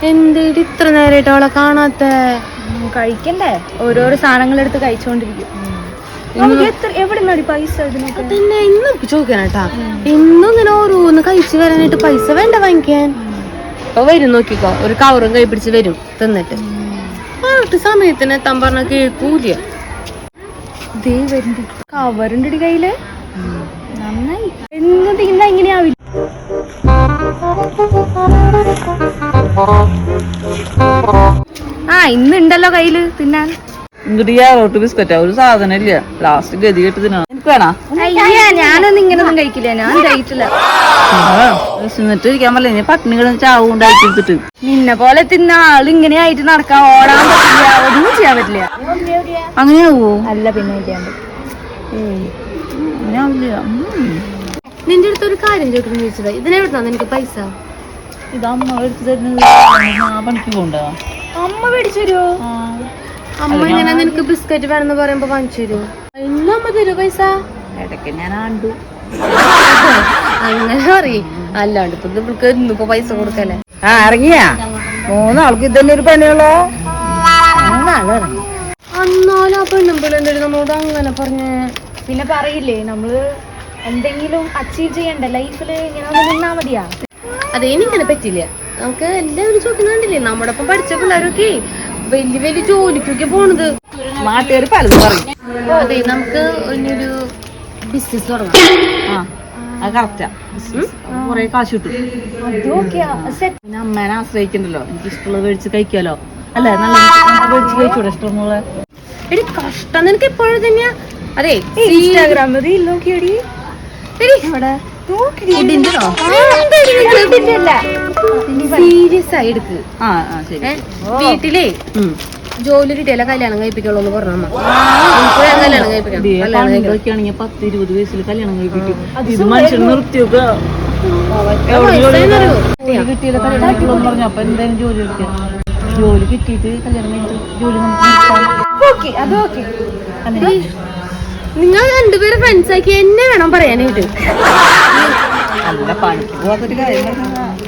എന്തേടി ഇത്ര നേരമായിട്ട് അവളെ കാണാത്ത? കഴിക്കണ്ടേ, ഓരോരോ സാധനങ്ങൾ എടുത്ത് കഴിച്ചോണ്ടിരിക്കും. എവിടെ നിന്നാടി പൈസ ഇതിനൊക്കെ? തന്നെ ഇന്നും ചോദിക്കാനാട്ടാ, ഇന്നും ഇങ്ങനെ ഓരോന്ന് കഴിച്ചു വരാനായിട്ട് പൈസ വേണ്ട വാങ്ങിക്കാൻ. അപ്പൊ വരും, നോക്കിക്കോ, ഒരു കവറും കൈ പിടിച്ച് വരും തിന്നിട്ട്. കറക്റ്റ് സമയത്തിന് എത്താൻ പറഞ്ഞ കേൾക്കൂല. കവറുണ്ട് കയ്യില്, നന്നായി. എന്ന് തിന്നാ ഇങ്ങനെയാവില്ല. ഇന്നുണ്ടല്ലോ കയ്യില് തിന്നാൻ. ബിസ്ക്കറ്റാ, ഒരു സാധനം ഇല്ല. ലാസ്റ്റ് ഗതി കെട്ട് തിന്നാ. എനിക്ക് വേണോ? ഞാനൊന്നും ഇങ്ങനൊന്നും കഴിക്കില്ല, ഞാൻ കഴിച്ചില്ല. ഇരിക്കാൻ പറ്റില്ല, പട്ടിണി കിടന്ന് ചാവുണ്ടായിട്ട്. നിന്നെ പോലെ തിന്ന ആള് ഇങ്ങനെ ആയിട്ട് നടക്കാൻ, ഓടാൻ പറ്റില്ല, ഒന്നും ചെയ്യാൻ പറ്റില്ല. അങ്ങനെയാവോ? അല്ല പിന്നെ ഇല്ലാണ്ട്. നിന്റെ അടുത്ത് ഒരു കാര്യം ചോദിക്കുന്നു ചോദിച്ചത്, ഇതിനെവിടുന്നാ നിനക്ക് പൈസ? ഇത് അമ്മ മേടിച്ചു തരുന്നത്. പണിക്ക് പോണ്ട. അമ്മ മേടിച്ചു തരുമോ? അമ്മ ഇങ്ങനെ നിനക്ക് ബിസ്ക്കറ്റ് വേണമെന്ന് പറയുമ്പോ വാങ്ങിച്ചു തരുമോ? ഇന്നും അമ്മ തരുമോ പൈസ? ഇടയ്ക്ക് ഞാൻ ആണ്ടു. അങ്ങനെ പറയും, അല്ലാണ്ട് ഇപ്പൊ ഇവൾക്ക് ഇന്നിപ്പോ പൈസ കൊടുക്കല്ലേ. ഇറങ്ങിയാ 3 ആൾക്ക് ഇതന്നെ ഒരു പണിയുള്ളോ? എന്നാലും ആ പെണ്ണുമ്പിളെന്താ നമ്മളോട് അങ്ങനെ പറഞ്ഞേ? പിന്നെ പറയില്ലേ, നമ്മള് എന്തെങ്കിലും അച്ചീവ് ചെയ്യണ്ടേ ലൈഫില്, ഇങ്ങനെ നിന്നാ മതിയാ. അതേ എനിക്കനെ പറ്റില്ല. നമുക്ക് എല്ലാവരും ചോദിക്കുന്നുണ്ടില്ലേ, നമ്മുടെ ഒപ്പം പഠിച്ച പിള്ളേരൊക്കെ വലിയ വലിയ ജോലിക്കൊക്കെ പോണത്. നാട്ടുകാർ പലതും പറയും. അതെ, നമുക്ക് ഒരു ബിസിനസ് തുടങ്ങാം. അത് കറക്റ്റാ, കൊറേ കാശ് കിട്ടും. പിന്നെ അമ്മേനെ ആശ്രയിക്കണ്ടല്ലോ, എനിക്ക് ഇഷ്ടമുള്ളത് മേടിച്ച് കഴിക്കാലോ. അല്ലെ, നല്ല മേടിച്ച് കഴിച്ചൂടെ ഇഷ്ടമുള്ള. എടി കഷ്ടം നിനക്ക് എപ്പോഴും തന്നെയാ. അതെ, ഇൻസ്റ്റാഗ്രാമിൽ റീൽ നോക്കിയടി. സീരിയസ് ആയി എടുക്ക്. ശരി. വീട്ടിലേ ജോലി കിട്ടിയാലേ കല്യാണം കഴിപ്പിക്കുള്ളൂ എന്ന് പറഞ്ഞ കല്യാണം കഴിപ്പിക്കണം. 10-20 വയസ്സിൽ കല്യാണം കഴിപ്പിക്കും. ഇത് മനുഷ്യൻ നിർത്തിയൊക്കെ കിട്ടിയാലേ കല്യാണം കഴിക്കുള്ളൂ പറഞ്ഞു. അപ്പൊ എന്തായാലും ജോലി എടുക്കാം. ജോലി കിട്ടിയിട്ട് കല്യാണം കഴിച്ചു ജോലി നിങ്ങൾ രണ്ടുപേരും ഫ്രണ്ട്സ് ആക്കി എന്നെ വേണം പറയാനായിട്ട്. നല്ല പണിക്ക് പോകാത്തൊരു കാര്യം.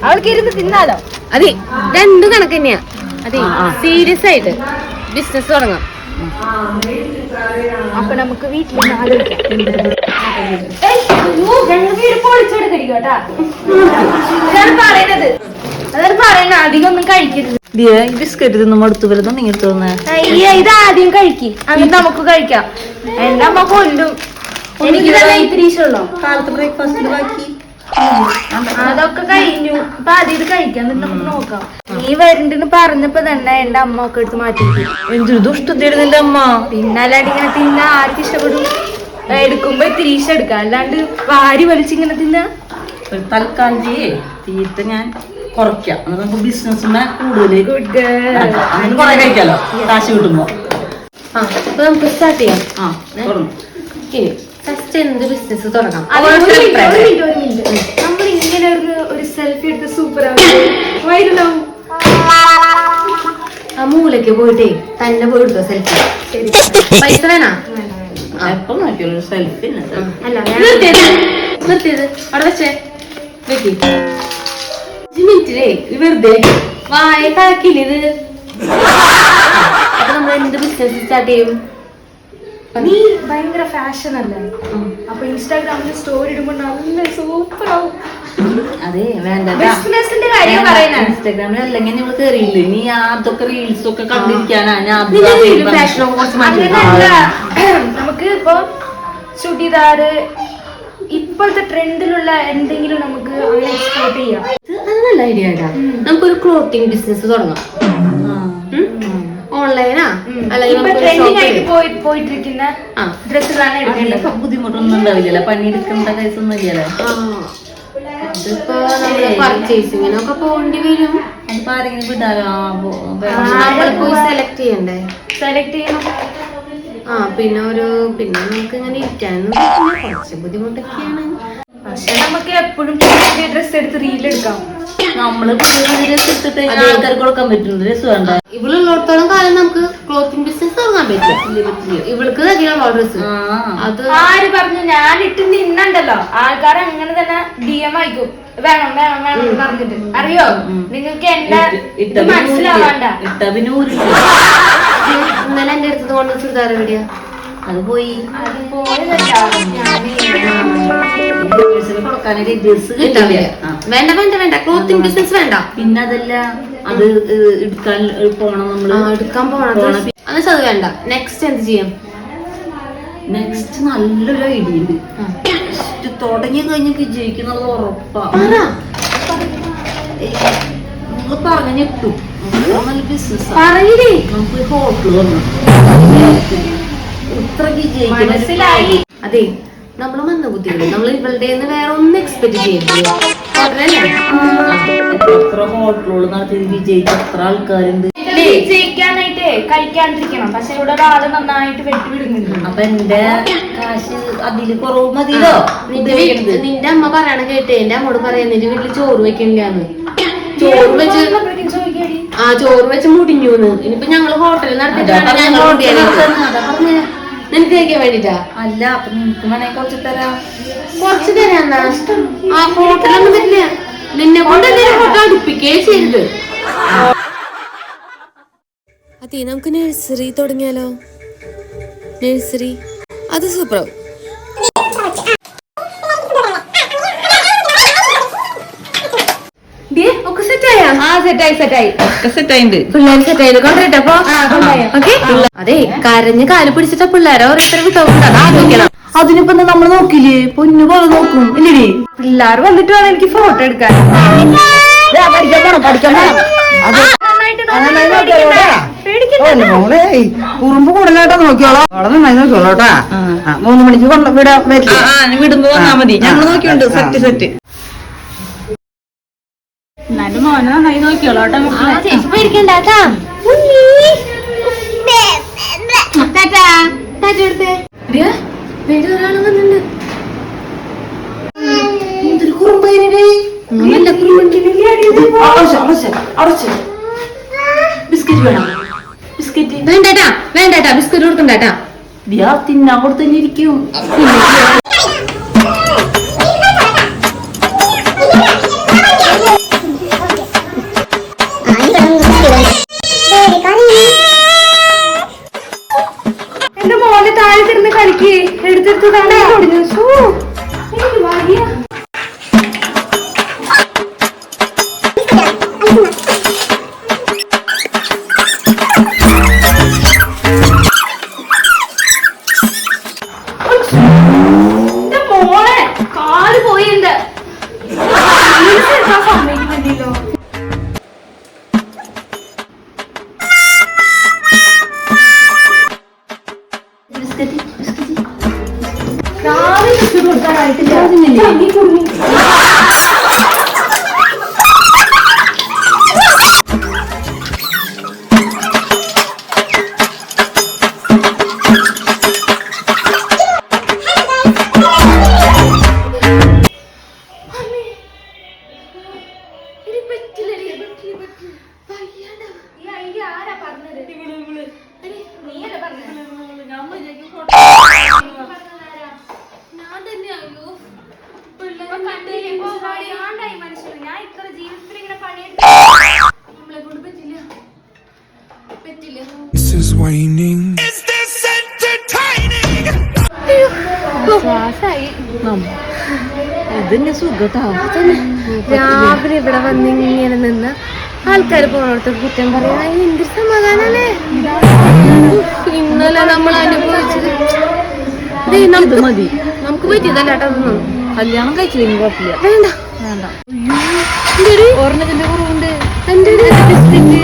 അവൾക്ക് ഇരുന്ന് തിന്നാലോ. അതെ, രണ്ടു കണക്ക് തന്നെയാ. അതെ, സീരിയസ് ആയിട്ട് ബിസിനസ് തുടങ്ങാം. അപ്പൊ നമുക്ക് വീട്ടിൽ പറയുന്നത് അതാണ് പറയുന്നത്, അധികം ഒന്നും കഴിക്കരുത്. ബിസ്ക്കറ്റ് തിന്നും അടുത്ത് വരുന്ന നിങ്ങൾ ഇത് ആദ്യം കഴിക്കും, എന്നിട്ട് നമുക്ക് കഴിക്കാം. എന്റെ അമ്മ കൊല്ലും. എനിക്ക് ഇത്തിരീശുള്ളൂ. കാലത്ത് ബ്രേക്ക്ഫാസ്റ്റിന് ബാക്കി അതൊക്കെ കഴിഞ്ഞു. അപ്പൊ ആദ്യം ഇത് കഴിക്കാം, എന്നിട്ട് നമുക്ക് നോക്കാം. നീ വരണ്ടെന്ന് പറഞ്ഞപ്പോ തന്നെ എന്റെ അമ്മ ഒക്കെ എടുത്ത് മാറ്റി. എന്തൊരു ദുഷ്ടത്തിയുടെ നിന്റെ അമ്മ. പിന്നെ അല്ലാണ്ട് ഇങ്ങനെ തിന്നാ ആർക്കും ഇഷ്ടപ്പെടും? എടുക്കുമ്പോ ഇത്തിരീശ എടുക്കാം, അല്ലാണ്ട് വാരി വലിച്ചിങ്ങനെ തിന്നാ. ഒരു തൽക്കാലത്തെ തീറ്റ ഞാൻ കുറയ്ക്കാം. നമുക്ക് ബിസിനസ്സിന് കൂടുതൽ കുറെ കഴിക്കാലോ കാശ് കിട്ടുമ്പോ. അപ്പൊ നമുക്ക് സ്റ്റാർട്ട് ചെയ്യാം. ഫസ്റ്റ് എന്ത് ബിസിനസ് തുടങ്ങാം? നമ്മൾ ഇങ്ങനെ ഒരു സെൽഫി എടുത്ത് സൂപ്പർ ആ മൂലക്ക് പോയിട്ടേ തന്നെ പോയി എടുത്തോ സെൽഫി. പൈസ വേണോ? എപ്പം നോക്കിയാലോ സെൽഫി. അല്ല നിർത്തിയത് അവിടെ വെച്ചേ വെക്കി. മിനിറ്റിലേ വെറുതെ വായ കാക്കില്ല ഇത്. അപ്പൊ നമ്മൾ എന്ത് ബിസിനസ് സ്റ്റാർട്ട് ചെയ്യും? നീ ഭയങ്കര ഫാഷൻ അല്ലേ, അപ്പൊ ഇൻസ്റ്റാഗ്രാമിൽ സ്റ്റോറി ഇടുമ്പോ നല്ല സൂപ്പർ ആവും. അതെ, വേണ്ട ബിസിനസിന്റെ കാര്യം പറയുന്നത്. ഇൻസ്റ്റാഗ്രാമിൽ അല്ലെങ്കിൽ നിങ്ങൾ കയറിയില്ലേ, നീ അതൊക്കെ റീൽസ് ഒക്കെ കണ്ടിരിക്കാനാ. നമുക്ക് ഇപ്പൊ ചുടിദാറ് ഇപ്പോഴത്തെ ട്രെൻഡിലുള്ള എന്തെങ്കിലും നമുക്ക് എക്സ്പോർട്ട് ചെയ്യാം. അത് നല്ല ഐഡിയ ആയിട്ടാ. നമുക്കൊരു ക്ലോത്തിങ് ബിസിനസ് തുടങ്ങാം. ഓൺലൈനാ അല്ലെങ്കിൽ പോയിട്ടിരിക്കുന്ന ഡ്രസ്സുകളാണ് എടുക്കേണ്ടത്. ബുദ്ധിമുട്ടൊന്നും ഉണ്ടാവില്ലല്ലോ, പണിയെടുക്കേണ്ട കേസൊന്നും ഇല്ലല്ലോ. ഇതിപ്പോ നമ്മള് പർച്ചേസിങ്ങിനൊക്കെ പോകേണ്ടി വരും. അതിപ്പോ ആരെങ്കിലും വിടാലോ. പോയി സെലക്ട് ചെയ്യണ്ടേ? സെലക്ട് ചെയ്യണം. പിന്നെ നമുക്ക് ഇങ്ങനെ ഇരിക്കാനും കുറച്ച് ബുദ്ധിമുട്ടൊക്കെയാണ്. പക്ഷെ നമുക്ക് എപ്പോഴും ഡ്രസ് എടുത്ത് റീലെടുക്കാം. നമ്മള് പുതിയ ഡ്രസ് എടുത്തിട്ട് ആൾക്കാർക്ക് കൊടുക്കാൻ പറ്റുന്ന ഡ്രസ് വേണ്ട. ഇവളുള്ളിടത്തോളം കാലം നമുക്ക് ക്ലോത്തിങ് ബിസിനസ് തുടങ്ങാൻ പറ്റില്ല. ഇവൾക്ക് തന്നെയാണോ ഡ്രസ്? അത് ആര് പറഞ്ഞു? ഞാൻ ഇട്ട് നിന്നുണ്ടല്ലോ ആൾക്കാർ അങ്ങനെ തന്നെ DM അയക്കും, വേണം വേണം വേണം എന്ന് പറഞ്ഞിട്ട്. അറിയോ നിങ്ങൾക്ക് എന്റെ ഇത് മനസ്സിലാവാണ്ട. ഇന്നലെ എന്റെ അടുത്തത് കൊണ്ട് ചുരിദാർ എവിടെയാ? അത് പോയി. വേണ്ട വേണ്ട വേണ്ട, ക്ലോത്തിങ് ബിസിനസ് വേണ്ട. പിന്നെ അതല്ല, അത് എടുക്കാൻ പോണം, നമ്മള് എടുക്കാൻ പോണം. എന്നുവെച്ചാൽ അത് വേണ്ട. നെക്സ്റ്റ് എന്ത് ചെയ്യാം? നെക്സ്റ്റ് നല്ലൊരു ഐഡിയ ഉണ്ട്. തുടങ്ങി കഴിഞ്ഞ് വിജയിക്കുന്നത് ഉറപ്പാ. നിങ്ങൾ പറഞ്ഞു കിട്ടും. നല്ല ബിസിനസ് പറയില്ലേ? നമുക്ക് ഹോട്ടൽ വന്നു ഇത്ര മനസ്സിലായി. അതെ, നമ്മള് മന്ദബുദ്ധികള്. നമ്മൾ ഇവളുടെ വേറെ ഒന്നും എക്സ്പെക്ട് ചെയ്യുന്നില്ല. എത്ര ഹോട്ടലുകൾ നടത്തി വിജയിച്ച എത്ര ആൾക്കാരുണ്ട്. വിജയിക്കാനായിട്ട് കഴിക്കാണ്ടിരിക്കണം. പക്ഷെ ഇവിടെ ഒരാള് നന്നായിട്ട് വെട്ടിവിടുന്നുണ്ട്. അപ്പൊ എന്റെ കാശ് അതില് കുറവ് മതിയല്ലോ. നിന്റെ അമ്മ പറയണ കേട്ടേ, എന്റെ അമ്മോട് പറയാ നിന്റെ വീട്ടില് ചോറ് വെക്കണ്ടാന്ന്. ചോറ് വെച്ച് ചോറ് വെച്ച് മുടിഞ്ഞൂന്ന്. ഇനിയിപ്പൊ ഞങ്ങള് ഹോട്ടലിൽ നടത്തിയിട്ടാണ് നിനക്ക് കഴിക്കാൻ വേണ്ടിട്ടാ? അല്ല, അപ്പൊ നിനക്ക് വേണേ കുറച്ച് തരാം. കുറച്ച് തരാന്നാ? ആ ഹോട്ടലൊന്നും പറ്റില്ല. നിന്നെ കൊണ്ട് ഹോട്ടൽ അടുപ്പിക്കേ ചെയ്ത്. അതെ, നമുക്ക് നഴ്സറി തുടങ്ങിയാലോ? നഴ്സറി അത് സൂപ്പറാവും. അതെ, കരഞ്ഞ് കാല് പിടിച്ചിട്ട പിള്ളേരെ ഓരോരുത്തർ വിട്ടോക്കണം. അതിനിപ്പോ നമ്മൾ നോക്കില്ലേ, പൊന്നു പോലെ നോക്കും ഇല്ലേ? പിള്ളേർ വന്നിട്ട് വേണം എനിക്ക് ഫോട്ടോ എടുക്കാൻ. കുറുമ്പ് കൂടുതലായിട്ടാ നോക്കിയോളോ. വളരെ നന്നായി നോക്കിയോളോട്ടാ. 3 മണിക്ക് വിടുമ്പോ വന്നാ മതി. ഞങ്ങൾ നോക്കിയുണ്ട്. സെറ്റ് എന്നാലും മോനെ നന്നായി നോക്കിയോളോട്ടോ. ചേച്ചി പേടിക്കണ്ട. ബിസ്ക്കറ്റ് വേണം. ബിസ്ക്കറ്റ് വേണ്ടട്ടാ, വേണ്ടട്ടാ, ബിസ്ക്കറ്റ് കൊടുക്കണ്ടാട്ടാ. തിന്നാൻ കൊടുത്തന്നെ ഇരിക്കും. എന്റെ മോനെ താഴെ കിടന്ന് കളിക്ക്. എടുത്തെടുത്ത് താഴെ ഒടിഞ്ഞു. മോളെ കാല് പോയി. എന്റെ സമ്മതിക്കുന്നില്ലല്ലോ. This is waning. Is this entertaining? ഇതിന്റെ സുഖത്താ. രാവിലെ ഇവിടെ വന്നിങ്ങനെ നിന്ന് ആൾക്കാർ പോണോടത്ത് കുറ്റം പറയാ. എന്തൊരു സമാധാനല്ലേ ഇന്നലെ നമ്മൾ അനുഭവിച്ചത്. മതി, നമുക്ക് പറ്റിയതല്ല കേട്ടോ. അതൊന്നും കല്യാണം കഴിച്ചില്ലെങ്കിൽ കുഴപ്പമില്ല. വേണ്ട വേണ്ട. എന്തേടി? ഓർണത്തിന്റെ കുറവുണ്ട്. എന്റെ ബിസ്ക്കറ്റ്